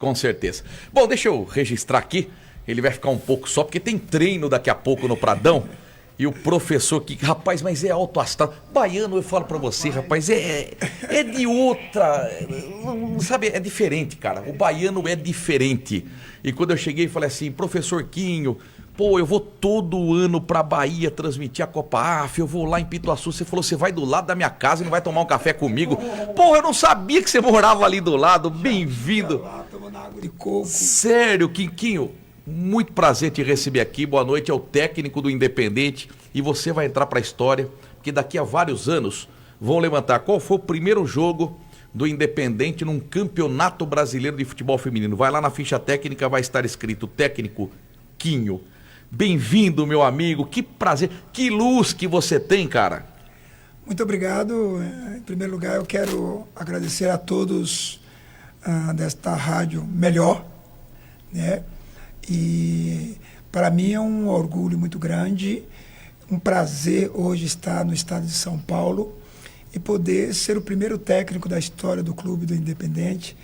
Com certeza. Bom, deixa eu registrar aqui. Ele vai ficar um pouco só, porque tem treino daqui a pouco no Pradão. E o professor que, rapaz, mas é alto astral. Baiano, eu falo pra você, rapaz, é de outra. Sabe, é diferente, cara. O baiano é diferente. E quando eu cheguei, falei assim, professor Quinho, pô, eu vou todo ano pra Bahia transmitir a Copa AF, eu vou lá em Pituaçu. Você falou, você vai do lado da minha casa e não vai tomar um café comigo? Pô, eu não sabia que você morava ali do lado. Bem-vindo. Tomando água de coco. Sério, Quinquinho, muito prazer te receber aqui. Boa noite, é o técnico do Independente. E você vai entrar pra história, porque daqui a vários anos vão levantar qual foi o primeiro jogo do Independente num campeonato brasileiro de futebol feminino. Vai lá na ficha técnica, vai estar escrito técnico Quinho. Bem-vindo, meu amigo, que prazer, que luz que você tem, cara. Muito obrigado. Em primeiro lugar, eu quero agradecer a todos desta rádio melhor, né? E para mim é um orgulho muito grande, um prazer hoje estar no estado de São Paulo e poder ser o primeiro técnico da história do Clube do Independente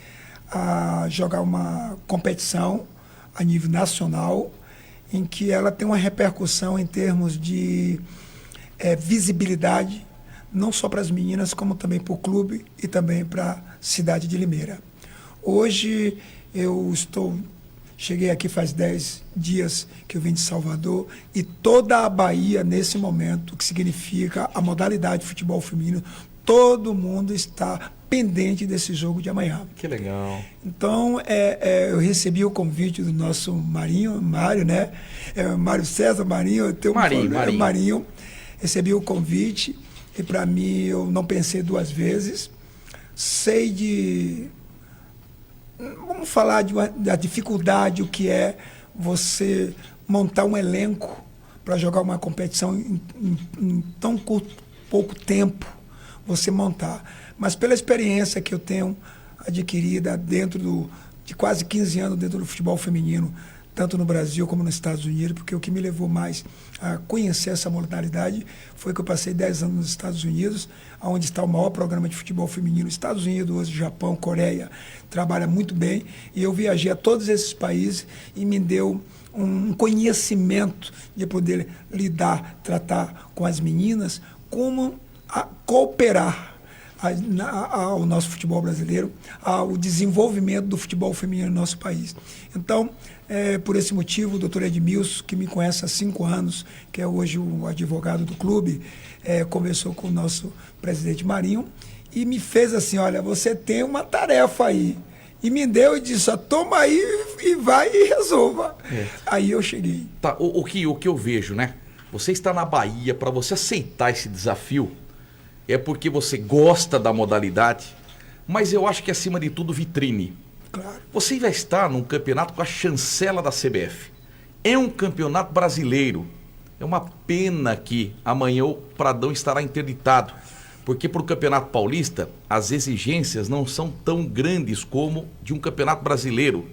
a jogar uma competição a nível nacional, em que ela tem uma repercussão em termos de visibilidade, não só para as meninas, como também para o clube e também para a cidade de Limeira. Hoje cheguei aqui faz 10 dias que eu vim de Salvador e toda a Bahia, nesse momento, o que significa a modalidade de futebol feminino, todo mundo está pendente desse jogo de amanhã. Que legal. Então, eu recebi o convite do nosso Mário, né? Mário César, Marinho, Marinho. Recebi o convite e, para mim, eu não pensei duas vezes. Vamos falar da dificuldade, o que é você montar um elenco para jogar uma competição em tão pouco tempo, você montar. Mas pela experiência que eu tenho adquirida de quase 15 anos dentro do futebol feminino, tanto no Brasil como nos Estados Unidos, porque o que me levou mais a conhecer essa modalidade foi que eu passei 10 anos nos Estados Unidos, onde está o maior programa de futebol feminino. Estados Unidos, hoje, Japão, Coreia, trabalha muito bem. E eu viajei a todos esses países e me deu um conhecimento de poder lidar, tratar com as meninas, como cooperar ao nosso futebol brasileiro, ao desenvolvimento do futebol feminino no nosso país. Então, por esse motivo, o doutor Edmilson, que me conhece há 5 anos, que é hoje o advogado do clube, conversou com o nosso presidente Marinho e me fez assim, olha, você tem uma tarefa aí. E me deu e disse, toma aí e vai e resolva. Aí eu cheguei. Tá, o que eu vejo, né? Você está na Bahia, para você aceitar esse desafio, é porque você gosta da modalidade, mas eu acho que acima de tudo vitrine. Claro. Você vai estar num campeonato com a chancela da CBF. É um campeonato brasileiro. É uma pena que amanhã o Pradão estará interditado, porque para o Campeonato Paulista as exigências não são tão grandes como de um campeonato brasileiro.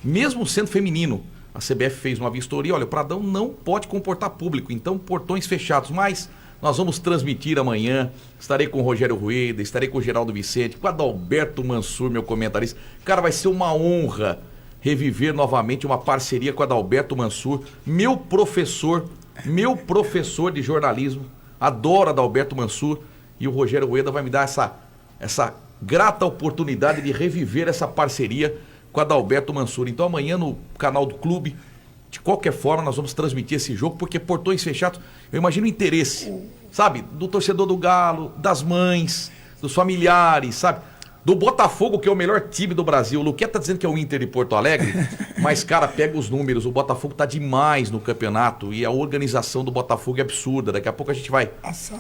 Mesmo sendo feminino, a CBF fez uma vistoria, olha, o Pradão não pode comportar público, então portões fechados, mas nós vamos transmitir amanhã, estarei com o Rogério Rueda, estarei com o Geraldo Vicente, com o Adalberto Mansur, meu comentarista. Cara, vai ser uma honra reviver novamente uma parceria com o Adalberto Mansur, meu professor de jornalismo, adoro Adalberto Mansur, e o Rogério Rueda vai me dar essa grata oportunidade de reviver essa parceria com o Adalberto Mansur. Então amanhã no canal do clube, de qualquer forma, nós vamos transmitir esse jogo, porque portões fechados, eu imagino o interesse, sabe? Do torcedor do Galo, das mães, dos familiares, sabe? Do Botafogo, que é o melhor time do Brasil. O Luquet tá dizendo que é o Inter de Porto Alegre, mas, cara, pega os números. O Botafogo tá demais no campeonato e a organização do Botafogo é absurda. Daqui a pouco a gente vai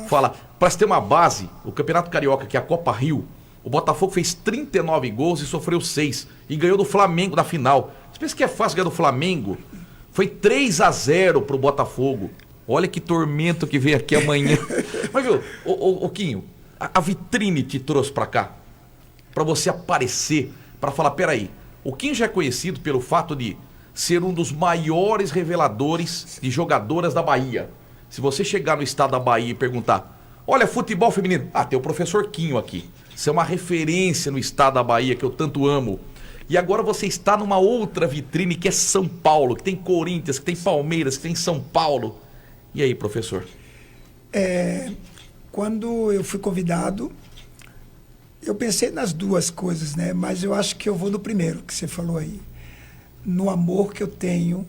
falar. Pra você ter uma base, o Campeonato Carioca, que é a Copa Rio, o Botafogo fez 39 gols e sofreu 6. E ganhou do Flamengo na final. Você pensa que é fácil ganhar do Flamengo? Foi 3-0 pro Botafogo. Olha que tormento que vem aqui amanhã. Mas viu, ô Quinho, a vitrine te trouxe pra cá, pra você aparecer, pra falar, peraí, o Quinho já é conhecido pelo fato de ser um dos maiores reveladores de jogadoras da Bahia. Se você chegar no estado da Bahia e perguntar, olha, futebol feminino, tem o professor Quinho aqui. Isso é uma referência no estado da Bahia que eu tanto amo. E agora você está numa outra vitrine que é São Paulo, que tem Corinthians, que tem Palmeiras, que tem São Paulo. E aí, professor? Quando eu fui convidado, eu pensei nas duas coisas, né? Mas eu acho que eu vou no primeiro que você falou aí. No amor que eu tenho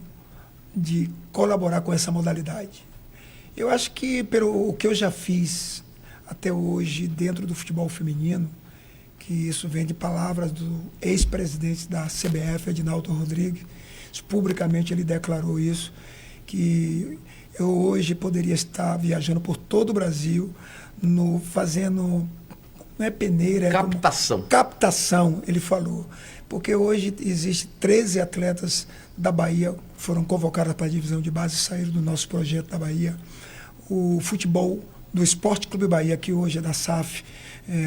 de colaborar com essa modalidade. Eu acho que, pelo o que eu já fiz até hoje dentro do futebol feminino, que isso vem de palavras do ex-presidente da CBF, Edinaldo Rodrigues, publicamente ele declarou isso, que eu hoje poderia estar viajando por todo o Brasil, fazendo, não é peneira, captação. Captação, ele falou. Porque hoje existe 13 atletas da Bahia, foram convocadas para a divisão de base, saíram do nosso projeto da Bahia. O futebol do Esporte Clube Bahia, que hoje é da SAF,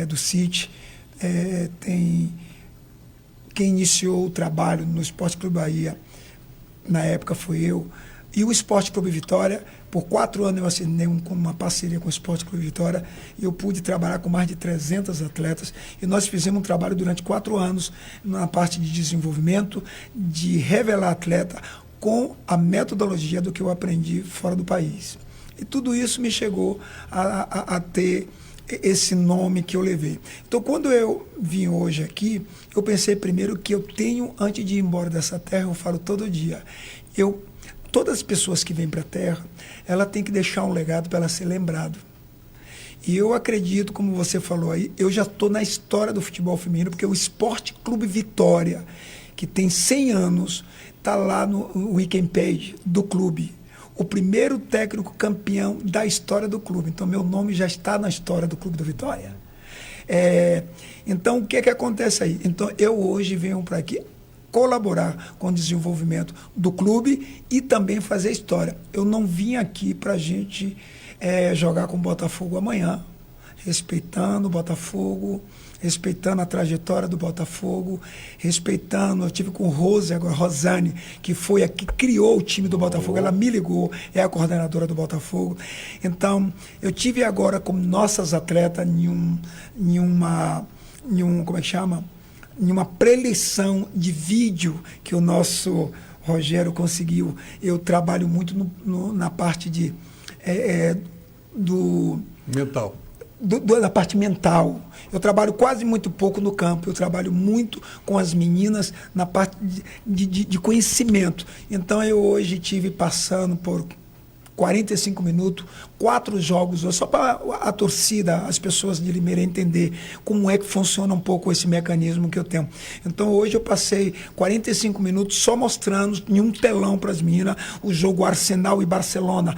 do CIT, tem quem iniciou o trabalho no Esporte Clube Bahia, na época foi eu, e o Esporte Clube Vitória, por 4 anos eu assinei uma parceria com o Esporte Clube Vitória, e eu pude trabalhar com mais de 300 atletas, e nós fizemos um trabalho durante 4 anos na parte de desenvolvimento, de revelar atleta com a metodologia do que eu aprendi fora do país. E tudo isso me chegou a ter esse nome que eu levei. Então, quando eu vim hoje aqui, eu pensei primeiro que eu tenho, antes de ir embora dessa terra, eu falo todo dia, todas as pessoas que vêm para a terra, ela tem que deixar um legado para ela ser lembrada. E eu acredito, como você falou aí, eu já estou na história do futebol feminino, porque o Esporte Clube Vitória, que tem 100 anos, está lá no weekend page do clube. O primeiro técnico campeão da história do clube. Então, meu nome já está na história do Clube do Vitória. Então, o que acontece aí? Então, eu hoje venho para aqui colaborar com o desenvolvimento do clube e também fazer história. Eu não vim aqui para a gente jogar com o Botafogo amanhã, respeitando o Botafogo, respeitando a trajetória do Botafogo, eu tive com Rosane, que foi a que criou o time do Botafogo, ela me ligou, é a coordenadora do Botafogo. Então, eu tive agora com nossas atletas como é que chama? Em uma preleção de vídeo que o nosso Rogério conseguiu. Eu trabalho muito na parte do mental. Da parte mental. Eu trabalho quase muito pouco no campo, eu trabalho muito com as meninas na parte de conhecimento. Então, eu hoje estive passando por 45 minutos, 4 jogos, só para a torcida, as pessoas de Limeira entender como é que funciona um pouco esse mecanismo que eu tenho. Então, hoje eu passei 45 minutos só mostrando em um telão para as meninas o jogo Arsenal e Barcelona,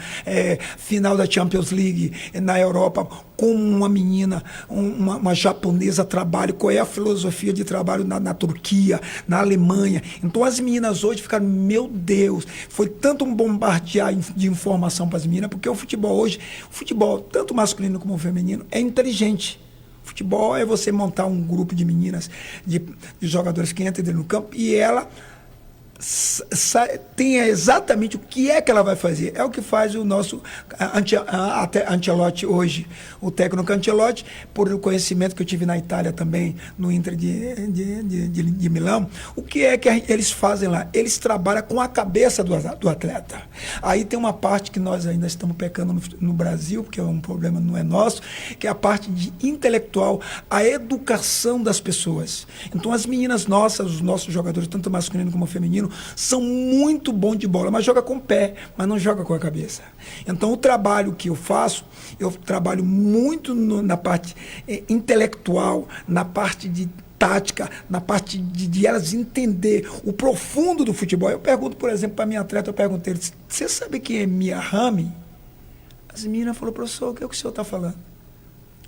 final da Champions League na Europa, como uma menina, uma japonesa trabalha, qual é a filosofia de trabalho na Turquia, na Alemanha. Então, as meninas hoje ficaram, meu Deus, foi tanto um bombardear de informação para as meninas, porque o futebol hoje, tanto masculino como feminino, é inteligente. Futebol é você montar um grupo de meninas, de jogadores que entram no campo, e ela tem exatamente o que é que ela vai fazer. É o que faz o nosso Ancelotti hoje, o técnico Ancelotti, por o conhecimento que eu tive na Itália também, no Inter de Milão. O que é que eles fazem lá? Eles trabalham com a cabeça do atleta. Aí tem uma parte que nós ainda estamos pecando no Brasil, porque é um problema não é nosso, que é a parte de intelectual, a educação das pessoas. Então, as meninas nossas, os nossos jogadores, tanto masculino como feminino, são muito bons de bola, mas joga com o pé, mas não joga com a cabeça. Então, o trabalho que eu faço, eu trabalho muito na parte intelectual, na parte de tática, na parte de elas entender o profundo do futebol. Eu pergunto, por exemplo, para a minha atleta, eu perguntei, você sabe quem é Mia Hamm? As meninas falaram, professor, o que é que o senhor está falando?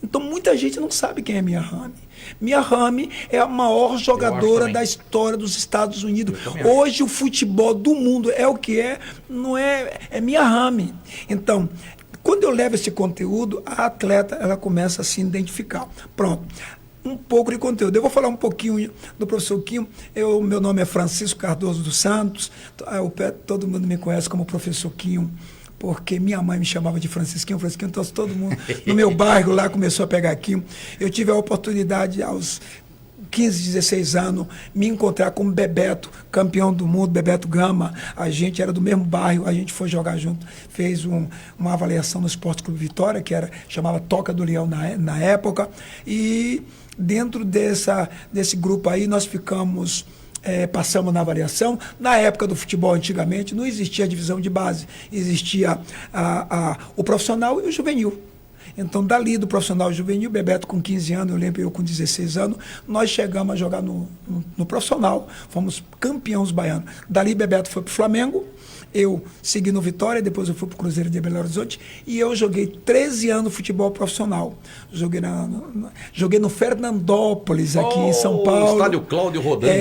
Então, muita gente não sabe quem é Mia Hamm. Mia Hamm é a maior jogadora da história dos Estados Unidos. Hoje, o futebol do mundo é o que é, não é, é Mia Hamm. Então, quando eu levo esse conteúdo, a atleta ela começa a se identificar. Pronto. Um pouco de conteúdo. Eu vou falar um pouquinho do professor Quinho. Meu nome é Francisco Cardoso dos Santos. Todo mundo me conhece como professor Quinho, porque minha mãe me chamava de Francisquinho, então todo mundo no meu bairro lá começou a pegar Quinho. Eu tive a oportunidade aos 15, 16 anos, me encontrar com o Bebeto, campeão do mundo, Bebeto Gama. A gente era do mesmo bairro, a gente foi jogar junto, fez uma avaliação no Esporte Clube Vitória, que chamava Toca do Leão na época. E dentro desse grupo aí, nós ficamos... passamos na avaliação. Na época do futebol, antigamente, não existia a divisão de base. Existia o profissional e o juvenil. Então, dali do profissional e juvenil, Bebeto com 15 anos, eu lembro eu com 16 anos, nós chegamos a jogar no profissional. Fomos campeões baianos. Dali, Bebeto foi para o Flamengo. Eu segui no Vitória, depois eu fui para o Cruzeiro de Belo Horizonte e eu joguei 13 anos futebol profissional. Joguei no Fernandópolis, aqui em São Paulo. Estádio Cláudio Rodante.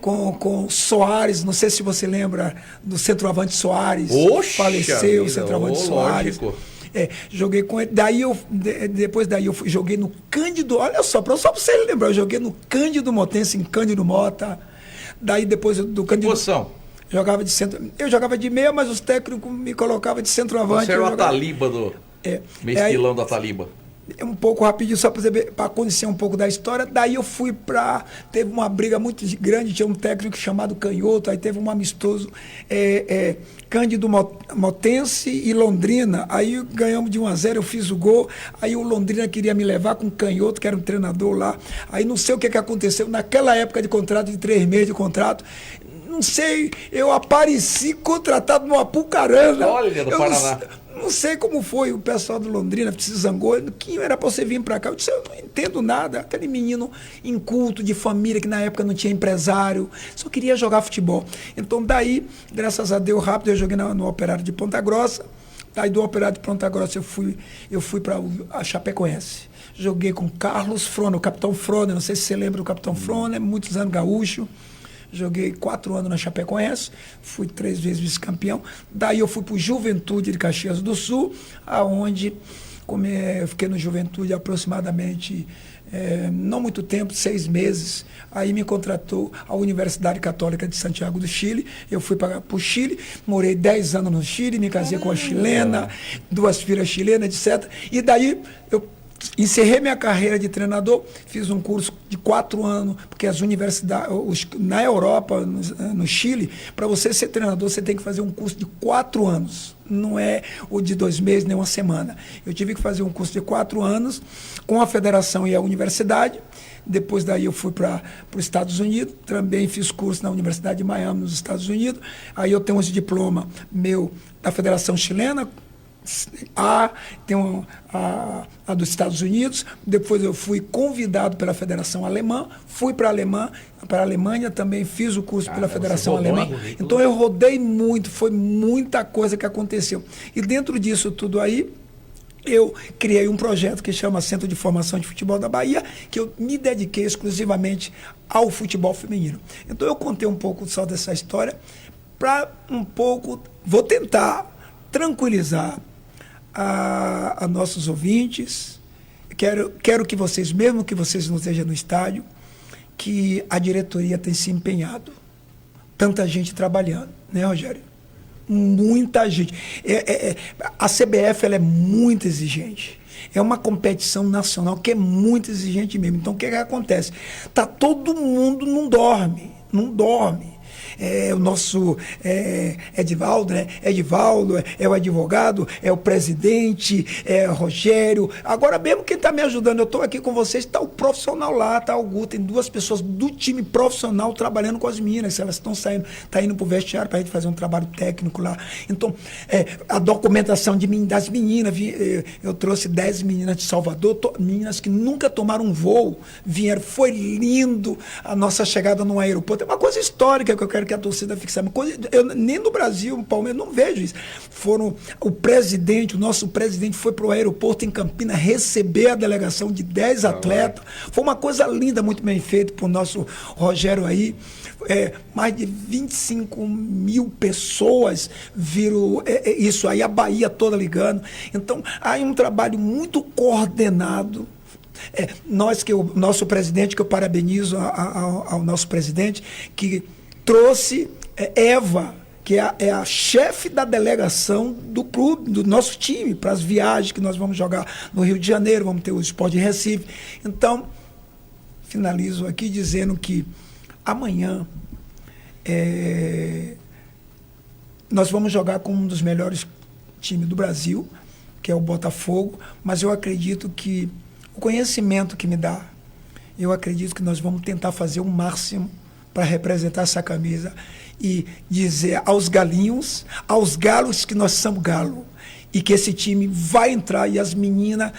Com Soares, não sei se você lembra do centroavante Soares. Oxa faleceu o centroavante Soares. Lógico. Joguei com ele. Depois daí eu joguei no Cândido, olha só para você lembrar, eu joguei no Cândido Motense, em Cândido Mota. Daí depois do Cândido... Posição? Jogava de centro. Eu jogava de meia, mas os técnicos me colocavam de centroavante. Você era o Ataliba do... meio esquilão do Ataliba. Um pouco rapidinho, só para conhecer um pouco da história. Daí eu fui para... Teve uma briga muito grande, tinha um técnico chamado Canhoto, aí teve um amistoso, Cândido Motense e Londrina. Aí ganhamos de 1-0, eu fiz o gol. Aí o Londrina queria me levar com o Canhoto, que era um treinador lá. Aí não sei o que aconteceu. Naquela época de contrato, de 3 meses de contrato, não sei, eu apareci contratado no Apucarana. Olha, do Paraná. Não sei como foi, o pessoal do Londrina se zangou, que era para você vir para cá. Eu disse, eu não entendo nada. Aquele menino inculto, de família, que na época não tinha empresário, só queria jogar futebol. Então daí, graças a Deus, rápido, eu joguei no Operário de Ponta Grossa. Daí do Operário de Ponta Grossa eu fui para a Chapecoense. Joguei com Carlos Frona, o Capitão Frona, não sei se você lembra do Capitão Frona, muitos anos gaúcho. Joguei 4 anos na Chapecoense, fui 3 vezes vice-campeão. Daí eu fui para o Juventude de Caxias do Sul, aonde eu fiquei no Juventude aproximadamente, não muito tempo, 6 meses. Aí me contratou a Universidade Católica de Santiago do Chile. Eu fui para o Chile, morei 10 anos no Chile, me casei com a chilena, 2 filhas chilenas, etc. E daí eu encerrei minha carreira de treinador, fiz um curso de 4 anos, porque as universidades, na Europa, no Chile, para você ser treinador, você tem que fazer um curso de 4 anos. Não é o de 2 meses, nem uma semana. Eu tive que fazer um curso de 4 anos com a federação e a universidade. Depois daí eu fui para os Estados Unidos, também fiz curso na Universidade de Miami, nos Estados Unidos. Aí eu tenho esse diploma meu da Federação Chilena, tem a dos Estados Unidos. Depois eu fui convidado pela Federação Alemã, fui para a Alemanha, também fiz o curso pela Federação Alemã. Então eu rodei muito, foi muita coisa que aconteceu. E dentro disso tudo aí, eu criei um projeto que chama Centro de Formação de Futebol da Bahia, que eu me dediquei exclusivamente ao futebol feminino. Então eu contei um pouco só dessa história para vou tentar tranquilizar a nossos ouvintes. Quero que vocês, mesmo que vocês não estejam no estádio, que a diretoria tem se empenhado. Tanta gente trabalhando, né, Rogério? Muita gente. A CBF ela é muito exigente. É uma competição nacional que é muito exigente mesmo. Então, o que acontece? Todo mundo não dorme. O nosso Edivaldo, né? Edivaldo é o advogado, é o presidente, é o Rogério. Agora mesmo quem está me ajudando, eu estou aqui com vocês, está o profissional lá, está o Guto, tem 2 pessoas do time profissional trabalhando com as meninas. Elas estão saindo, está indo para o vestiário para a gente fazer um trabalho técnico lá. Então, a documentação das meninas, eu trouxe 10 meninas de Salvador, meninas que nunca tomaram um voo, vieram, foi lindo a nossa chegada no aeroporto. É uma coisa histórica que eu quero que a torcida fique sabendo. Nem no Brasil, no Palmeiras, não vejo isso. O nosso presidente foi para o aeroporto em Campinas receber a delegação de 10 atletas. Foi uma coisa linda, muito bem feita por nosso Rogério aí. Mais de 25 mil pessoas viram isso aí, a Bahia toda ligando. Então, há um trabalho muito coordenado. O nosso presidente, que eu parabenizo ao nosso presidente, que trouxe Eva, que é a chefe da delegação do clube, do nosso time, para as viagens que nós vamos jogar no Rio de Janeiro, vamos ter o Sport de Recife. Então, finalizo aqui dizendo que amanhã nós vamos jogar com um dos melhores times do Brasil, que é o Botafogo, mas eu acredito que o conhecimento que me dá, eu acredito que nós vamos tentar fazer o máximo para representar essa camisa e dizer aos galinhos, aos galos, que nós somos galo e que esse time vai entrar e as meninas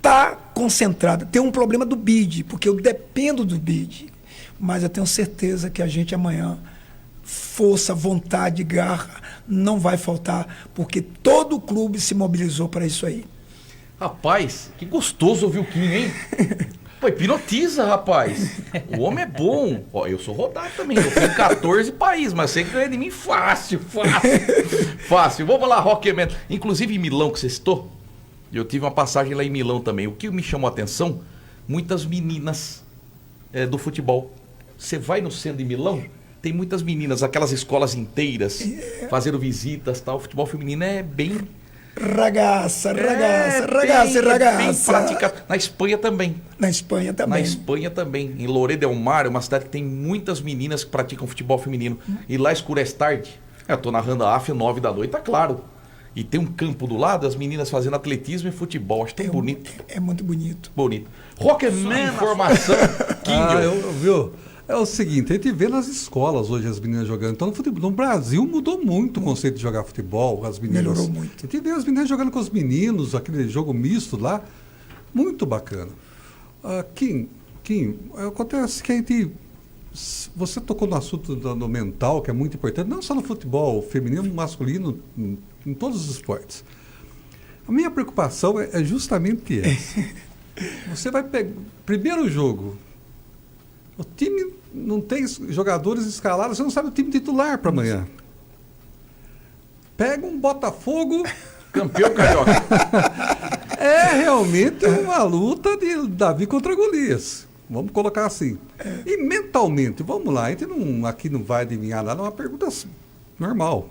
tá concentrada. Tem um problema do bid, porque eu dependo do bid, mas eu tenho certeza que a gente amanhã, força, vontade, garra, não vai faltar, porque todo o clube se mobilizou para isso aí. Rapaz, que gostoso ouvir o Kim, hein? Pô, hipnotiza, rapaz. O homem é bom. Ó, eu sou rodado também. Eu fui em 14 países, mas você ganha de mim fácil. Fácil. Vamos lá, Rockman. Inclusive em Milão, que você citou, eu tive uma passagem lá em Milão também. O que me chamou a atenção? Muitas meninas do futebol. Você vai no centro de Milão, tem muitas meninas, aquelas escolas inteiras, fazendo visitas, tal. O futebol feminino é bem... Ragazza. Bem praticado. Na Espanha também. Na Espanha também. Em Lloret del Mar, é uma cidade que tem muitas meninas que praticam futebol feminino. E lá escurece tarde. Eu tô narrando a AF 9 da noite, tá claro. E tem um campo do lado, as meninas fazendo atletismo e futebol. Acho tão bonito. É muito bonito. Rockman, informação. Viu? É o seguinte, a gente vê nas escolas hoje as meninas jogando. Então, no Brasil mudou muito o conceito de jogar futebol. As meninas, melhorou muito. A gente vê as meninas jogando com os meninos, aquele jogo misto lá. Muito bacana. Kim, acontece que a gente... Você tocou no assunto do mental, que é muito importante, não só no futebol feminino, masculino, em todos os esportes. A minha preocupação é justamente essa. Você vai pegar... Primeiro jogo, o time não tem jogadores escalados, você não sabe o time titular para amanhã. Pega um Botafogo... Campeão carioca. É realmente uma luta de Davi contra Golias. Vamos colocar assim. E mentalmente, vamos lá, a gente aqui não vai adivinhar nada, é uma pergunta normal.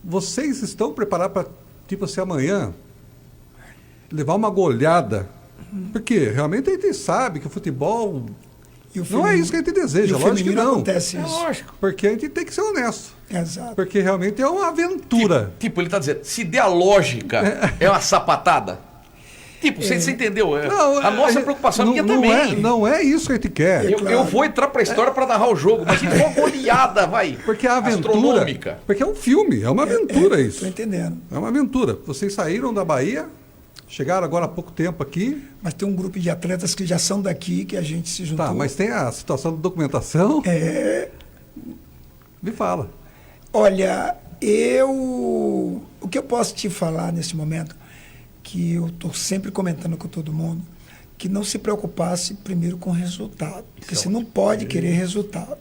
Vocês estão preparados para, tipo assim, amanhã, levar uma goleada? Porque realmente a gente sabe que o futebol não é isso que a gente deseja, lógico que não. Acontece isso. Lógico. Porque a gente tem que ser honesto. Exato. Porque realmente é uma aventura. Tipo, ele tá dizendo, se der a lógica, é uma sapatada. Tipo, você entendeu? A nossa preocupação minha também. Não é isso que a gente quer. Eu vou entrar pra história pra narrar o jogo, mas se for goleada, vai. Porque a aventura... Astronômica. Porque é um filme, é uma aventura isso. Estou entendendo. É uma aventura. Vocês saíram da Bahia, chegaram agora há pouco tempo aqui. Mas tem um grupo de atletas que já são daqui, que a gente se juntou. Tá, mas tem a situação da documentação. Me fala. Olha, o que eu posso te falar nesse momento, que eu estou sempre comentando com todo mundo, que não se preocupasse primeiro com o resultado, porque você não pode querer resultado,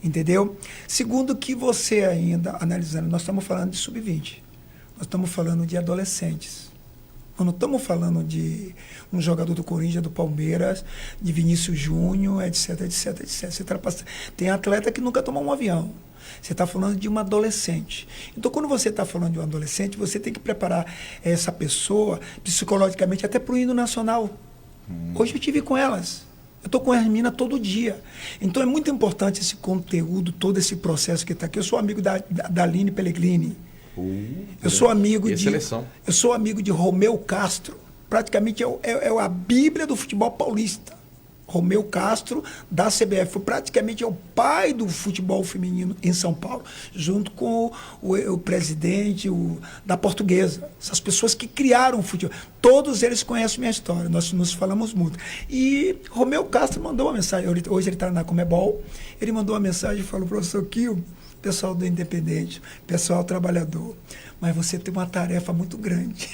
entendeu? Segundo, que você ainda, analisando, nós estamos falando de sub-20, nós estamos falando de adolescentes, nós não estamos falando de um jogador do Corinthians, do Palmeiras, de Vinícius Júnior, etc. Você tem atleta que nunca tomou um avião. Você está falando de uma adolescente. Então, quando você está falando de um adolescente, você tem que preparar essa pessoa psicologicamente até para o hino nacional. Hoje eu estive com elas. Eu estou com as meninas todo dia. Então, é muito importante esse conteúdo, todo esse processo que está aqui. Eu sou amigo da Aline Pellegrini. Eu sou amigo de Romeu Castro. Praticamente é a Bíblia do futebol paulista. Romeu Castro, da CBF, foi praticamente o pai do futebol feminino em São Paulo, junto com o presidente da Portuguesa. Essas pessoas que criaram o futebol. Todos eles conhecem minha história, nós nos falamos muito. E Romeu Castro mandou uma mensagem, hoje ele está na Comebol, ele mandou uma mensagem e falou: professor Kio, pessoal do Independente, pessoal trabalhador, mas você tem uma tarefa muito grande.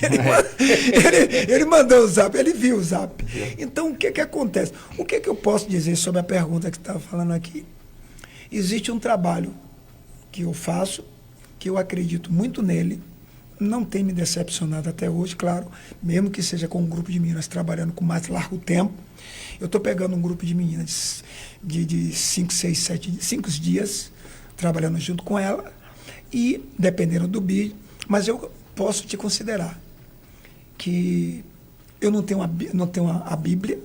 Ele mandou o zap, ele viu o zap. Então, o que acontece? O que eu posso dizer sobre a pergunta que você estava falando aqui? Existe um trabalho que eu faço, que eu acredito muito nele, não tem me decepcionado até hoje, claro, mesmo que seja com um grupo de meninas trabalhando com mais largo tempo. Eu estou pegando um grupo de meninas de 5, 6, 7, 5 dias, trabalhando junto com ela, e dependendo do bid, mas eu posso te considerar que eu não tenho a Bíblia,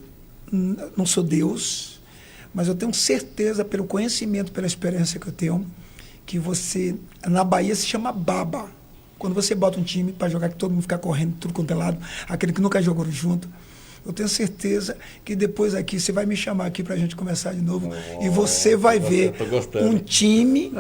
não sou Deus, mas eu tenho certeza, pelo conhecimento, pela experiência que eu tenho, que você, na Bahia, se chama baba. Quando você bota um time para jogar, que todo mundo fica correndo, tudo quanto é lado, aquele que nunca jogou junto, eu tenho certeza que depois aqui você vai me chamar aqui para a gente começar de novo e você vai ver um time,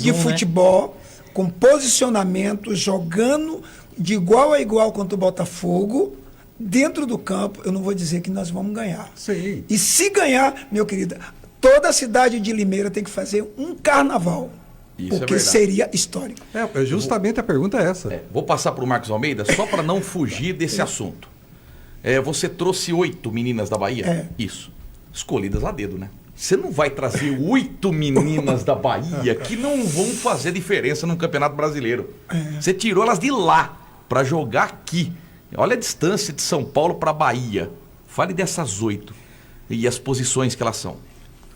de futebol, né? Com posicionamento, jogando de igual a igual contra o Botafogo, dentro do campo. Eu não vou dizer que nós vamos ganhar. Sim. E se ganhar, meu querido, toda a cidade de Limeira tem que fazer um carnaval. Isso porque seria histórico. Justamente a pergunta é essa. Vou passar para o Marcos Almeida, só para não fugir desse assunto. Você trouxe 8 meninas da Bahia? Isso. Escolhidas a dedo, né? Você não vai trazer 8 meninas da Bahia que não vão fazer diferença no Campeonato Brasileiro. Você tirou elas de lá para jogar aqui. Olha a distância de São Paulo para Bahia. Fale dessas 8 e as posições que elas são.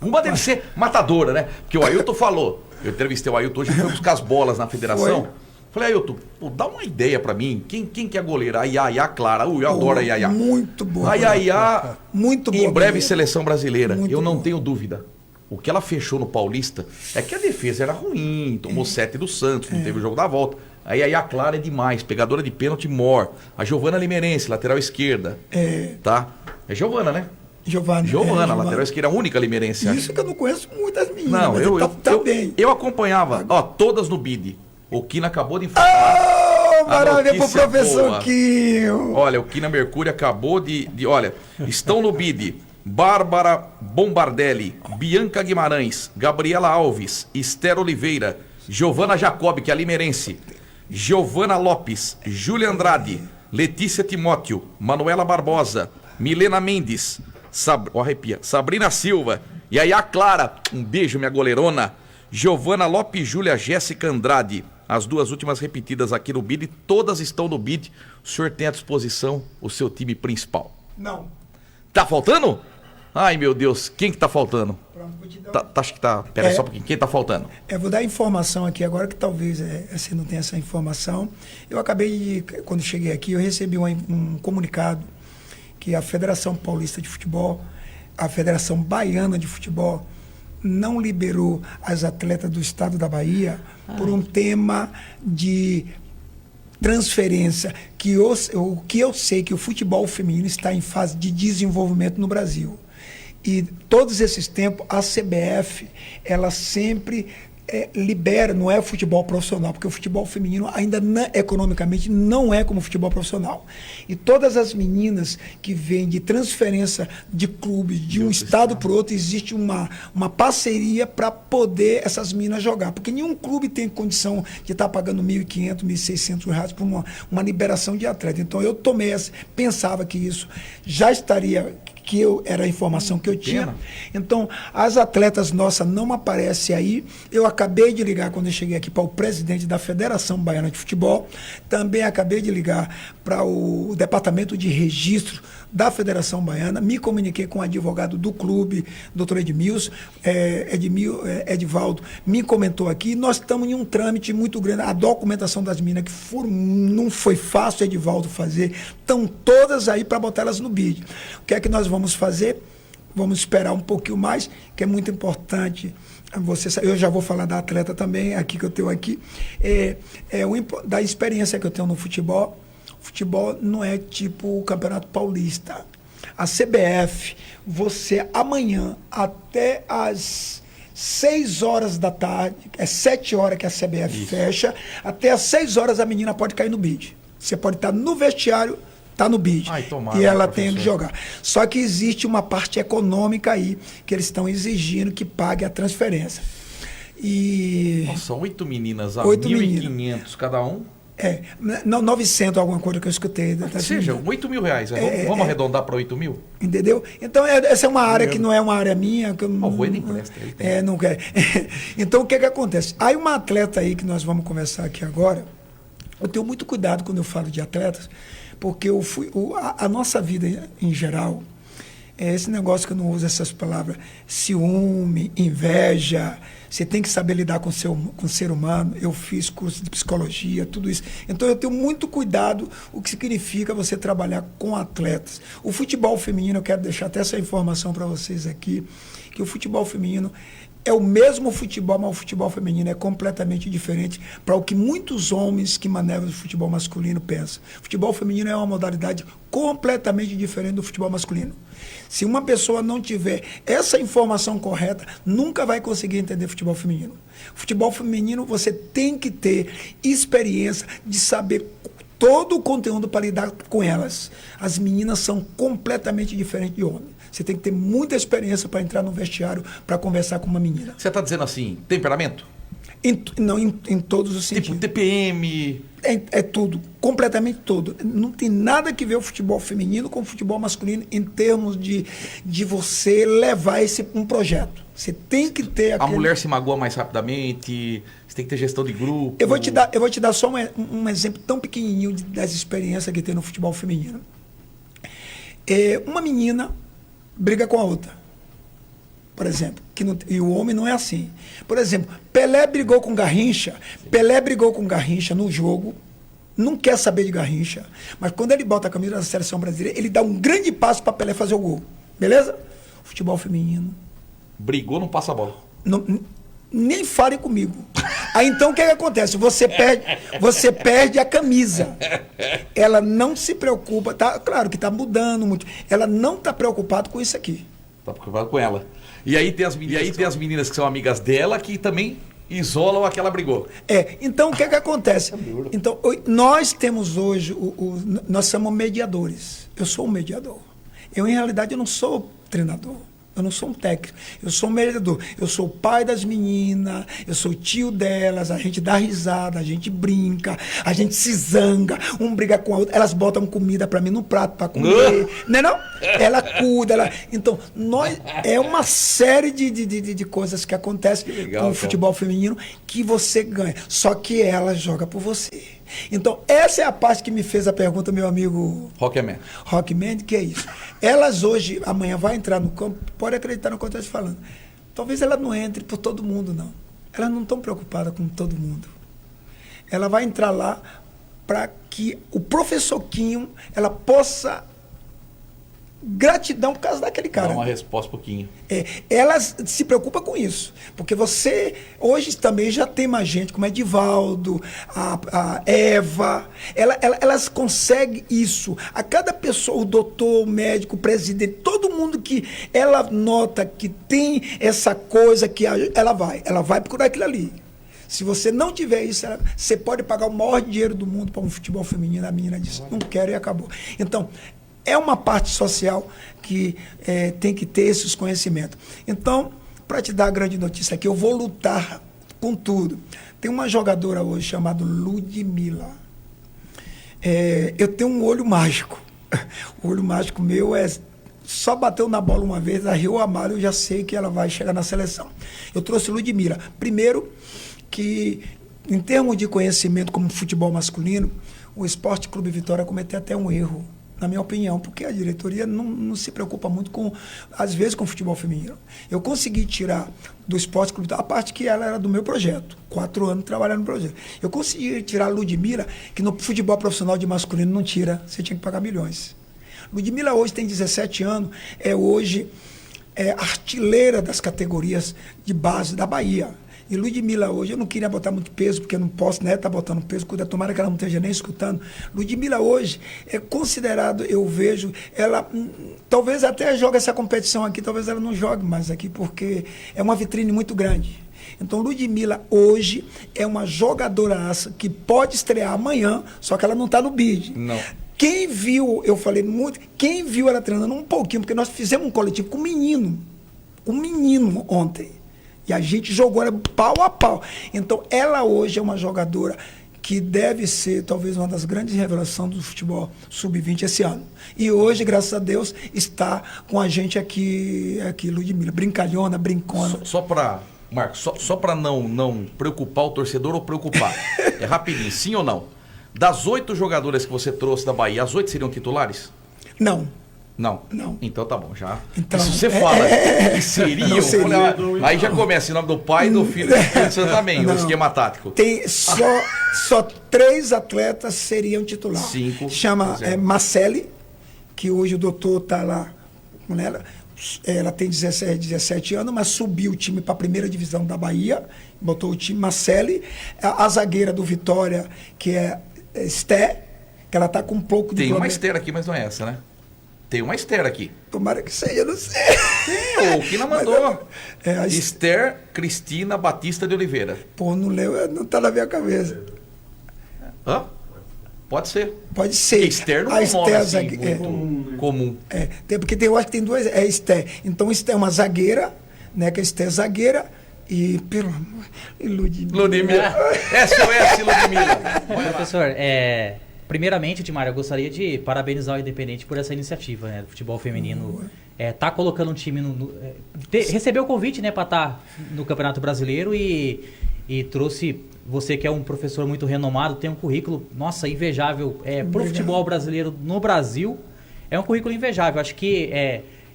Uma deve ser matadora, né? Porque o Ailton falou. Eu entrevistei o Ailton hoje, foi buscar as bolas na federação. Falei, Ailton, dá uma ideia pra mim. Quem que é a goleira? A Yaya Clara. Eu adoro a Yaya. Muito boa. A Yaya, muito boa. Em breve, seleção brasileira. Muito eu não boa. tenho dúvida. O que ela fechou no Paulista é que a defesa era ruim. Tomou 7 do Santos, não teve o jogo da volta. A Yaya Clara é demais. Pegadora de pênalti, mor. A Giovana Limerense, lateral esquerda. Tá? É Giovana, né? Giovana, lateral esquerda, a única limerense. Isso que eu não conheço muitas meninas. Não, mas bem. Eu acompanhava, todas no BID. O Kina acabou de informar. Maravilha pro professor boa. Quinho. Olha, o Kina Mercúrio acabou olha, estão no BID Bárbara Bombardelli, Bianca Guimarães, Gabriela Alves, Esther Oliveira, Giovana Jacob, que é a limerense, Giovana Lopes, Júlia Andrade, Letícia Timóteo, Manuela Barbosa, Milena Mendes, Sabrina Silva, Yaya Clara, um beijo, minha goleirona, Giovana Lopes, Júlia Jéssica Andrade, as 2 últimas repetidas aqui no BID, todas estão no BID. O senhor tem à disposição o seu time principal? Não. Tá faltando? Ai, meu Deus, quem que tá faltando? Pronto, vou te dar Acho que tá. Pera só um pouquinho, quem tá faltando? Vou dar informação aqui agora, que talvez você não tenha essa informação. Eu acabei de, quando cheguei aqui, eu recebi um comunicado que a Federação Paulista de Futebol, a Federação Baiana de Futebol, não liberou as atletas do estado da Bahia por um tema de transferência, o que eu sei que o futebol feminino está em fase de desenvolvimento no Brasil. E todos esses tempos, a CBF, ela sempre libera, não é futebol profissional, porque o futebol feminino ainda economicamente não é como o futebol profissional. E todas as meninas que vêm de transferência de clubes de um estado para o outro, existe uma parceria para poder essas meninas jogar, porque nenhum clube tem condição de estar pagando R$1.500, R$1.600 por uma liberação de atleta. Então eu pensava que isso já estaria, era a informação que eu tinha. Então, as atletas nossas não aparecem aí. Eu acabei de ligar, quando eu cheguei aqui, para o presidente da Federação Baiana de Futebol. Também acabei de ligar para o departamento de registro da Federação Baiana. Me comuniquei com o advogado do clube, doutor Edmilson. Edivaldo me comentou aqui. Nós estamos em um trâmite muito grande. A documentação das meninas não foi fácil, Edivaldo, fazer. Estão todas aí para botar elas no BID. O que é que nós vamos fazer? Vamos esperar um pouquinho mais, que é muito importante. Eu já vou falar da atleta também, aqui que eu tenho aqui. Da experiência que eu tenho no futebol. Futebol não é tipo o Campeonato Paulista. A CBF, você amanhã até às 6 horas da tarde, 7 horas que a CBF fecha, até às 6 horas a menina pode cair no BID. Você pode estar no vestiário, está no BID. E ela tem que jogar. Só que existe uma parte econômica aí, que eles estão exigindo que pague a transferência. Nossa, 8 meninas a 1.500 cada um? 900 alguma coisa que eu escutei. Seja, R$8.000. Vamos arredondar para 8 mil? Entendeu? Então, essa é uma área que não é uma área minha. Que eu o Rueda empresta. Não quer. Então, o que acontece? Aí uma atleta aí, que nós vamos conversar aqui agora, eu tenho muito cuidado quando eu falo de atletas, porque a nossa vida em geral, É esse negócio que eu não uso essas palavras, ciúme, inveja. Você tem que saber lidar com o ser humano. Eu fiz curso de psicologia, tudo isso. Então eu tenho muito cuidado o que significa você trabalhar com atletas. O futebol feminino, eu quero deixar até essa informação para vocês aqui, que o futebol feminino é o mesmo futebol, mas o futebol feminino é completamente diferente para o que muitos homens que maneiram o futebol masculino pensam. O futebol feminino é uma modalidade completamente diferente do futebol masculino. Se uma pessoa não tiver essa informação correta, nunca vai conseguir entender futebol feminino. Futebol feminino, você tem que ter experiência de saber todo o conteúdo para lidar com elas. As meninas são completamente diferentes de homens. Você tem que ter muita experiência para entrar no vestiário, para conversar com uma menina. Você está dizendo assim, temperamento? Em todos os sentidos. Tipo TPM? É tudo, completamente tudo. Não tem nada que ver o futebol feminino com o futebol masculino em termos de você levar um projeto. Você tem que ter A mulher se magoa mais rapidamente, você tem que ter gestão de grupo. Eu vou te dar só um exemplo tão pequenininho das experiências que tem no futebol feminino. Uma menina briga com a outra, por exemplo, e o homem não é assim. Por exemplo, Pelé brigou com Garrincha no jogo, não quer saber de Garrincha, mas quando ele bota a camisa da seleção brasileira, ele dá um grande passo para Pelé fazer o gol. Beleza? Futebol feminino. Brigou, não passa a bola. Nem fale comigo. Aí então o que acontece? Você perde a camisa. Ela não se preocupa, tá? Claro que está mudando muito. Ela não está preocupada com isso aqui. Está preocupada com ela. E aí tem as meninas que são amigas dela que também isolam a que ela brigou. Então o que acontece? Então, nós temos hoje, nós somos mediadores. Eu sou um mediador. Em realidade, eu não sou treinador. Eu não sou um técnico, eu sou um mediador. Eu sou o pai das meninas, eu sou o tio delas, a gente dá risada, a gente brinca, a gente se zanga, um briga com a outra, elas botam comida para mim no prato para comer, não? Ela cuida, Então, é uma série de coisas que acontecem com o futebol feminino que você ganha, só que ela joga por você. Então, essa é a parte que me fez a pergunta, meu amigo Rockman, que é isso. Elas hoje, amanhã vai entrar no campo, pode acreditar no que eu estou te falando. Talvez ela não entre por todo mundo, não. Elas não estão preocupadas com todo mundo. Ela vai entrar lá para que o professor Quinho, ela possa gratidão por causa daquele cara. Dá uma resposta um pouquinho. Elas se preocupam com isso. Porque você, hoje também já tem mais gente, como Edivaldo, a Eva. Elas conseguem isso. A cada pessoa, o doutor, o médico, o presidente, todo mundo que ela nota que tem essa coisa, que ela vai procurar aquilo ali. Se você não tiver isso, você pode pagar o maior dinheiro do mundo para um futebol feminino. A menina disse, não quero e acabou. Então, é uma parte social que tem que ter esses conhecimentos. Então, para te dar a grande notícia aqui, eu vou lutar com tudo. Tem uma jogadora hoje chamada Ludmilla. Eu tenho um olho mágico. O olho mágico meu só bateu na bola uma vez, a Rio Amaro, eu já sei que ela vai chegar na seleção. Eu trouxe Ludmilla. Primeiro, que em termos de conhecimento como futebol masculino, o Esporte Clube Vitória cometeu até um erro, na minha opinião, porque a diretoria não se preocupa muito às vezes, com o futebol feminino. Eu consegui tirar do Esporte Clube Vitória a parte que ela era do meu projeto, 4 anos trabalhando no projeto. Eu consegui tirar a Ludmilla, que no futebol profissional de masculino não tira, você tinha que pagar milhões. Ludmilla hoje tem 17 anos, hoje artilheira das categorias de base da Bahia. E Ludmilla hoje, eu não queria botar muito peso, porque eu não posso, né, tá botando peso, tomara que ela não esteja nem escutando. Ludmilla hoje é considerado, eu vejo, ela talvez até jogue essa competição aqui, talvez ela não jogue mais aqui, porque é uma vitrine muito grande. Então, Ludmilla hoje é uma jogadora que pode estrear amanhã, só que ela não está no bid. Não. Quem viu, eu falei muito, quem viu ela treinando um pouquinho, porque nós fizemos um coletivo com um menino ontem. E a gente jogou ela pau a pau. Então, ela hoje é uma jogadora que deve ser, talvez, uma das grandes revelações do futebol sub-20 esse ano. E hoje, graças a Deus, está com a gente aqui Ludmilla. Brincalhona, brincona. Só para, Marcos, só para não preocupar o torcedor ou preocupar. É rapidinho, sim ou não? Das 8 jogadoras que você trouxe da Bahia, as 8 seriam titulares? Não. Não. Não. Então tá bom, já. Então, se você fala que seria, não seria. Aí já começa em nome do Pai, do Filho e do Espírito Santo também, o Não. esquema tático. Tem só 3 atletas seriam titular. 5. Chama Marcele, que hoje o doutor está lá com ela. Ela tem 17 anos, mas subiu o time para a primeira divisão da Bahia, botou o time Marcele. A zagueira do Vitória, que é Esté, que ela está com um pouco de Tem uma problema. Esther aqui, mas não é essa, né? Tem uma Esther aqui. Tomara que seja, não sei. Tem, o Kina mandou. É, Esther Cristina Batista de Oliveira. Pô, não leu, não está na minha cabeça. Hã? Pode ser. Pode ser. Porque Esther não é um nome assim, muito comum. Porque eu acho que tem 2, é Esté. Então Esté é uma zagueira, né? Que a Esté é zagueira e, pelo amor, e Ludmila. SOS Ludmila. Professor, primeiramente, Timário, eu gostaria de parabenizar o Independente por essa iniciativa, né, do futebol feminino. Tá colocando um time recebeu o convite, né, para estar no Campeonato Brasileiro e trouxe você, que é um professor muito renomado, tem um currículo, nossa, invejável pro futebol brasileiro no Brasil. É um currículo invejável. Acho que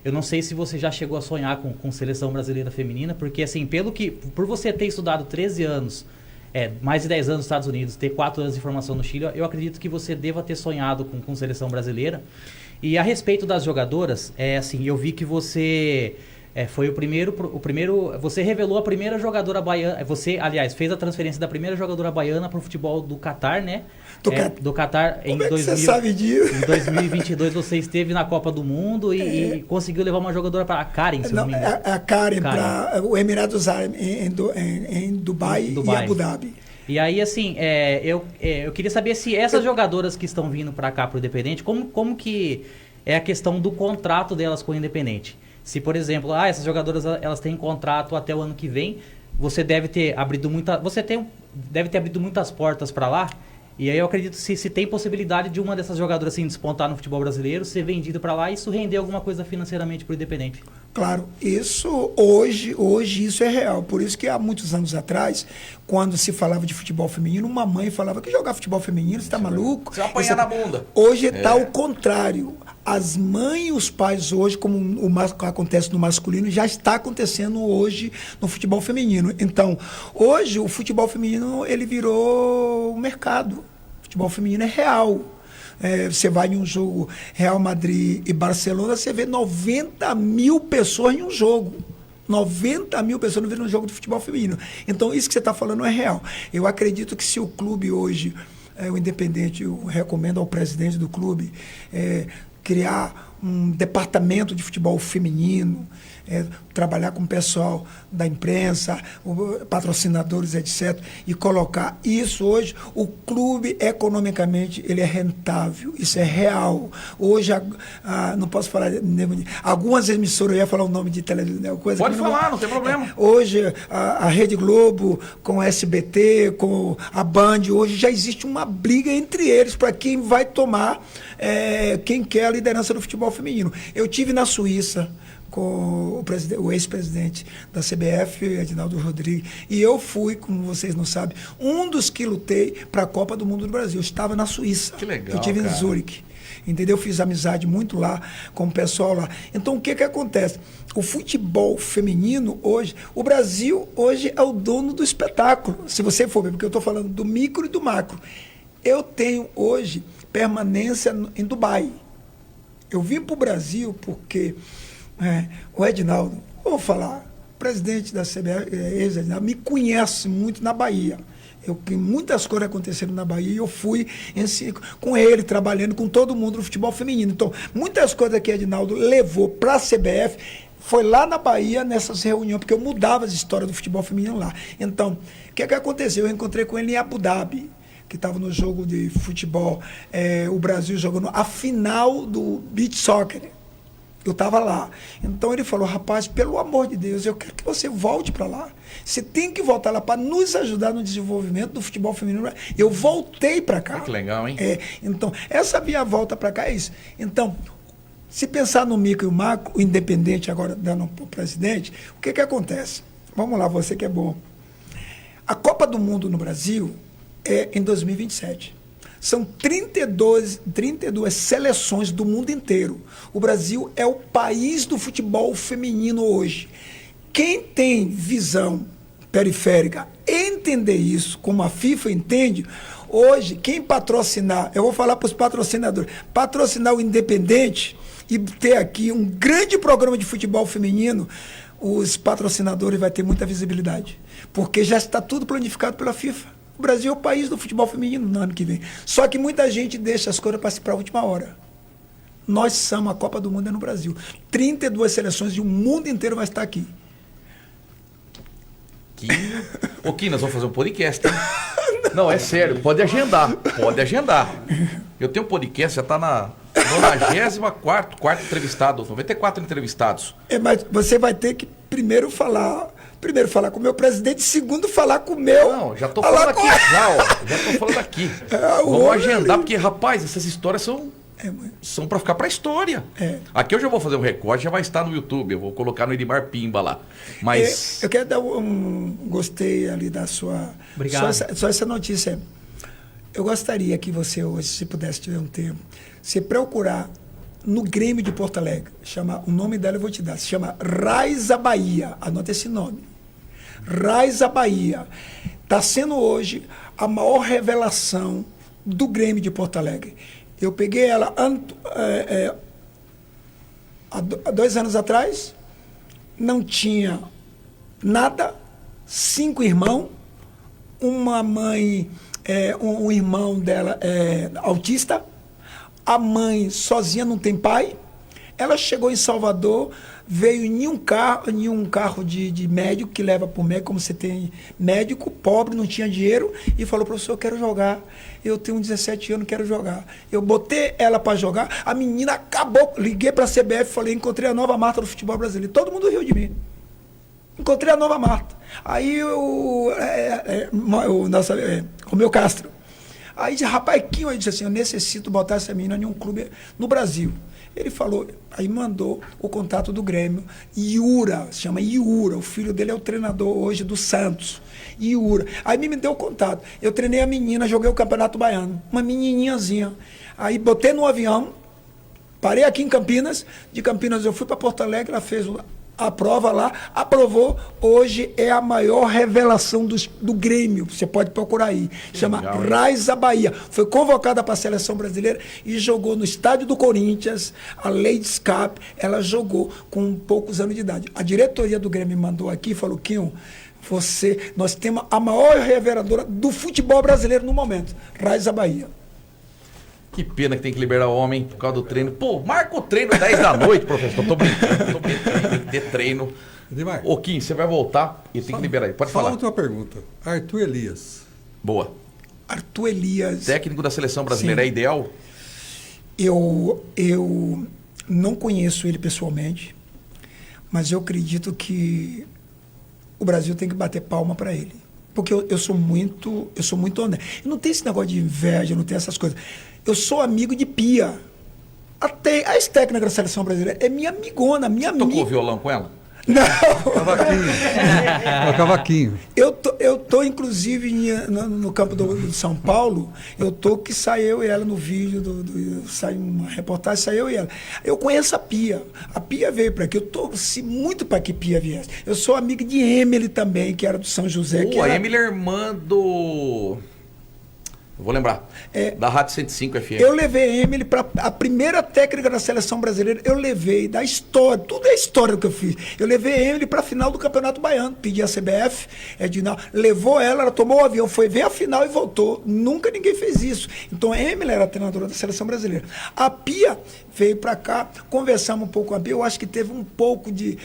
eu não sei se você já chegou a sonhar com seleção brasileira feminina, porque assim, por você ter estudado 13 anos, mais de 10 anos nos Estados Unidos, ter 4 anos de formação no Chile, eu acredito que você deva ter sonhado com seleção brasileira. E a respeito das jogadoras, assim, eu vi que você foi o primeiro, você revelou a primeira jogadora baiana, você, aliás, fez a transferência da primeira jogadora baiana para o futebol do Catar, né? Do Catar. Como é que você sabe disso? Em 2022 você esteve na Copa do Mundo e conseguiu levar uma jogadora para a Karen, se não me engano. A Karen para o Emirados Árabes, em Dubai e Abu Dhabi. E aí, assim, eu queria saber se essas jogadoras que estão vindo para cá, para o Independente, como que é a questão do contrato delas com o Independente? Se, por exemplo, essas jogadoras elas têm contrato até o ano que vem, você deve ter abrido muitas portas para lá. E aí eu acredito se tem possibilidade de uma dessas jogadoras assim, despontar no futebol brasileiro, ser vendida para lá e isso render alguma coisa financeiramente para o Independente. Claro, isso hoje isso é real. Por isso que há muitos anos atrás, quando se falava de futebol feminino, uma mãe falava que jogar futebol feminino, você está maluco? Você vai apanhar na bunda. Hoje está o contrário. As mães e os pais hoje, como acontece no masculino, já está acontecendo hoje no futebol feminino. Então, hoje o futebol feminino ele virou um mercado. O futebol feminino é real. Você vai em um jogo Real Madrid e Barcelona, você vê 90 mil pessoas em um jogo. 90 mil pessoas não viram um jogo de futebol feminino. Então, isso que você está falando é real. Eu acredito que se o clube hoje, o Independente, eu recomendo ao presidente do clube, criar um departamento de futebol feminino, trabalhar com o pessoal da imprensa, patrocinadores, etc., e colocar isso hoje, o clube economicamente ele é rentável, isso é real. Hoje, não posso falar, algumas emissoras, eu ia falar o nome de televisão, coisa. Pode falar, não tem problema. Hoje, a Rede Globo, com o SBT, com a Band, hoje já existe uma briga entre eles para quem vai tomar, quem quer a liderança do futebol feminino. Eu tive na Suíça com o ex-presidente da CBF, Edinaldo Rodrigues, e eu fui, como vocês não sabem, um dos que lutei para a Copa do Mundo do Brasil. Eu estava na Suíça. Que legal, eu estive em cara. Zurique. Entendeu? Fiz amizade muito lá com o pessoal lá. Então, o que acontece? O futebol feminino hoje, o Brasil hoje é o dono do espetáculo. Se você for ver, porque eu estou falando do micro e do macro. Eu tenho hoje permanência em Dubai. Eu vim para o Brasil porque o Edinaldo, vou falar, presidente da CBF, ex-Edinaldo, me conhece muito na Bahia. Muitas coisas aconteceram na Bahia e eu fui com ele, trabalhando com todo mundo no futebol feminino. Então, muitas coisas que Edinaldo levou para a CBF foi lá na Bahia, nessas reuniões, porque eu mudava as histórias do futebol feminino lá. Então, o que aconteceu? Eu encontrei com ele em Abu Dhabi, que estava no jogo de futebol, o Brasil jogando a final do beach soccer. Eu estava lá. Então ele falou, rapaz, pelo amor de Deus, eu quero que você volte para lá. Você tem que voltar lá para nos ajudar no desenvolvimento do futebol feminino. Eu voltei para cá. Que legal, hein? Então, essa minha volta para cá é isso. Então, se pensar no micro e o macro, o Independente, agora dando para o presidente, o que acontece? Vamos lá, você que é bom. A Copa do Mundo no Brasil é em 2027. São 32 seleções do mundo inteiro. O Brasil é o país do futebol feminino hoje. Quem tem visão periférica, entender isso, como a FIFA entende, hoje, quem patrocinar, eu vou falar para os patrocinadores, patrocinar o Independente e ter aqui um grande programa de futebol feminino, os patrocinadores vão ter muita visibilidade. Porque já está tudo planificado pela FIFA. O Brasil é o país do futebol feminino no ano que vem. Só que muita gente deixa as coisas para a última hora. Nós somos a Copa do Mundo é no Brasil. 32 seleções e o mundo inteiro vai estar aqui. Ô, Kim, nós vamos fazer um podcast, hein? Não, é sério, pode agendar. Pode agendar. Eu tenho um podcast, já está na 94º entrevistado, 94 entrevistados. Mas você vai ter que primeiro falar com o meu presidente, segundo falar com o meu. Não, já estou falando aqui, já estou falando aqui. Vamos agendar, porque, rapaz, essas histórias são para ficar para a história. Aqui eu já vou fazer um recorte, já vai estar no YouTube, eu vou colocar no Edmar Pimba lá. Mas eu quero dar um gostei ali da sua... Obrigado. Só essa notícia. Eu gostaria que você hoje, se pudesse tiver um tempo, você procurar no Grêmio de Porto Alegre, o nome dela eu vou te dar, se chama Raiza Bahia, anota esse nome. Raiza Bahia. Está sendo hoje a maior revelação do Grêmio de Porto Alegre. Eu peguei ela há 2 anos atrás, não tinha nada, 5 irmãos, uma mãe, um irmão dela autista, a mãe sozinha, não tem pai. Ela chegou em Salvador, veio em um carro de médico, que leva para o médico, como você tem médico, pobre, não tinha dinheiro, e falou: professor, eu quero jogar, eu tenho 17 anos, quero jogar. Eu botei ela para jogar, a menina acabou, liguei para a CBF, falei: encontrei a nova Marta do futebol brasileiro. Todo mundo riu de mim. Encontrei a nova Marta. Aí o meu Castro. Aí disse: rapaz, Kim, eu disse assim, eu necessito botar essa menina em um clube no Brasil. Ele falou, aí mandou o contato do Grêmio, Iura, se chama Iura, o filho dele é o treinador hoje do Santos, Iura. Aí me deu o contato, eu treinei a menina, joguei o Campeonato Baiano, uma menininhazinha. Aí botei no avião, parei aqui em Campinas, de Campinas eu fui para Porto Alegre, ela fez a prova lá, aprovou, hoje é a maior revelação do Grêmio, você pode procurar aí, chama Raiza Bahia, foi convocada para a seleção brasileira e jogou no estádio do Corinthians, a Ladies Cup, ela jogou com poucos anos de idade. A diretoria do Grêmio me mandou aqui e falou: Kim, nós temos a maior reveladora do futebol brasileiro no momento, Raiza Bahia. Que pena que tem que liberar o homem por causa do treino. Pô, marca o treino às 10 da noite, professor. Tô brincando, tem que ter treino. Edmar, Ô, Kim, você vai voltar e tem que liberar aí. Pode falar. Fala a última pergunta. Arthur Elias. Boa. Arthur Elias. Técnico da seleção brasileira, Sim. é ideal? Eu não conheço ele pessoalmente, mas eu acredito que o Brasil tem que bater palma para ele. Porque eu sou muito honesto. Eu não tenho esse negócio de inveja, não tenho essas coisas. Eu sou amigo de Pia. Até a ex-técnica da seleção brasileira é minha amigona, minha amiga. Tocou violão com ela? Não. Cavaquinho. Eu tô inclusive no campo do São Paulo, que sai eu e ela no vídeo, sai uma reportagem, sai eu e ela. Eu conheço a Pia. A Pia veio para aqui, eu torci muito para que Pia viesse. Eu sou amigo de Emily também, que era do São José. A Emily é irmã do... Eu vou lembrar. Da Rádio 105 FM. Eu levei a Emily para a primeira técnica da seleção brasileira. Eu levei da história, tudo é história que eu fiz. Eu levei a Emily para a final do Campeonato Baiano. Pedi a CBF, levou ela tomou o avião, foi ver a final e voltou. Nunca ninguém fez isso. Então a Emily era a treinadora da seleção brasileira. A Pia veio para cá, conversamos um pouco com a Pia. Eu acho que teve um pouco de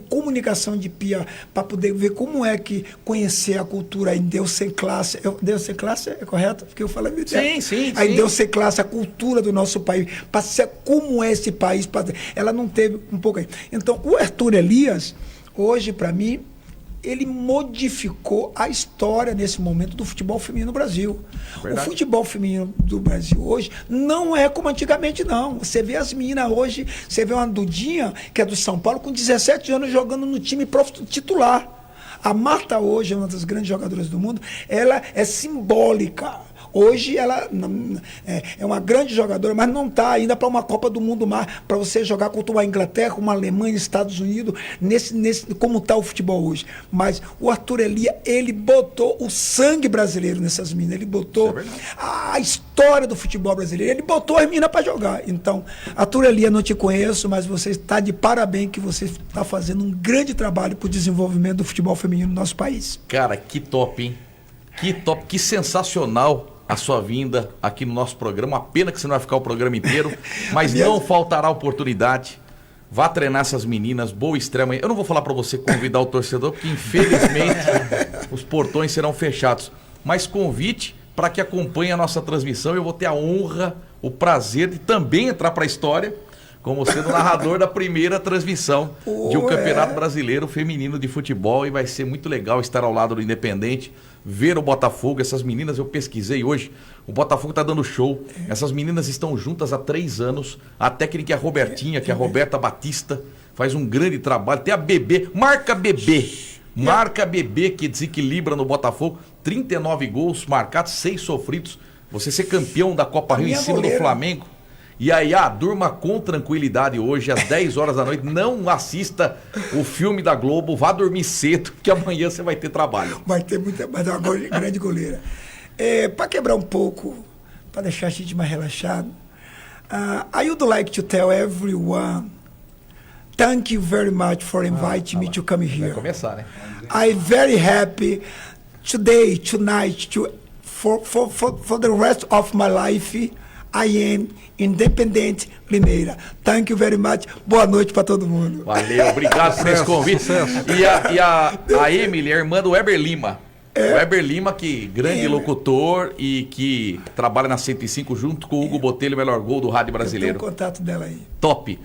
comunicação de Pia para poder ver como é que conhecer a cultura em Deus Sem Classe. Deus Sem Classe é correto? Porque eu falei, sim. Aí Deus Sem Classe, a cultura do nosso país, para ser como é esse país. Ela não teve um pouco aí. Então, o Arthur Elias, hoje, para mim, ele modificou a história nesse momento do futebol feminino no Brasil. Verdade. O futebol feminino do Brasil hoje não é como antigamente, não. Você vê as meninas hoje, você vê uma Dudinha, que é do São Paulo, com 17 anos jogando no time titular. A Marta hoje é uma das grandes jogadoras do mundo, ela é simbólica. Hoje ela é uma grande jogadora, mas não está ainda para uma Copa do Mundo para você jogar contra uma Inglaterra, uma Alemanha, Estados Unidos, como está o futebol hoje. Mas o Arthur Elia, ele botou o sangue brasileiro nessas minas, ele botou a história do futebol brasileiro, ele botou as minas para jogar. Então, Arthur Elia, não te conheço, mas você está de parabéns que você está fazendo um grande trabalho para o desenvolvimento do futebol feminino no nosso país. Cara, que top, hein? Que top, que sensacional a sua vinda aqui no nosso programa. Uma pena que você não vai ficar o programa inteiro, mas não faltará oportunidade. Vá treinar essas meninas, boa estreia amanhã. Eu não vou falar para você convidar o torcedor, porque infelizmente os portões serão fechados. Mas convite para que acompanhe a nossa transmissão. Eu vou ter a honra, o prazer de também entrar para a história como sendo narrador da primeira transmissão de um Campeonato Brasileiro Feminino de Futebol. E vai ser muito legal estar ao lado do Independente, ver o Botafogo. Essas meninas, eu pesquisei hoje, o Botafogo está dando show. Essas meninas estão juntas há 3 anos. A técnica é a Robertinha, que é a Roberta Batista, faz um grande trabalho. Tem a Bebê, marca Bebê, que desequilibra no Botafogo. 39 gols marcados, 6 sofridos. Você ser campeão da Copa Rio em cima do Flamengo. E aí, durma com tranquilidade hoje, às 10 horas da noite. Não assista o filme da Globo, vá dormir cedo, que amanhã você vai ter trabalho. Vai ter muita, mas é uma grande goleira. Para quebrar um pouco, para deixar a gente mais relaxado, I would like to tell everyone, thank you very much for inviting me to come here. Vai começar, né? I'm very happy today, tonight, for the rest of my life. I am Independente Limeira. Thank you very much. Boa noite para todo mundo. Valeu, obrigado por esse convite. E a Emily, a irmã do Weber Lima. O Weber Lima, que grande locutor e que trabalha na 105 junto com o Hugo Botelho, o melhor gol do rádio brasileiro. Eu tenho o contato dela aí. Top.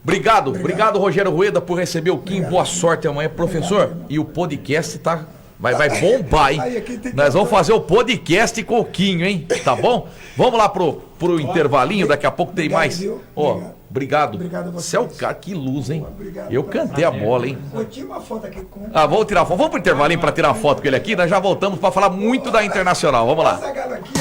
Obrigado, Rogério Rueda, por receber o Kim. Boa sorte amanhã, professor. E o podcast vai bombar, hein? Nós vamos fazer o podcast com o Quinho, hein? Tá bom? Vamos lá pro intervalinho, daqui a pouco tem mais. Obrigado. Obrigado a você. Você é o cara, que luz, hein? Eu cantei a bola, hein? Vou tirar uma foto aqui com... Vamos tirar foto. Vamos pro intervalinho para tirar uma foto com ele aqui. Nós já voltamos para falar muito da Internacional. Vamos lá. Essa gala aqui,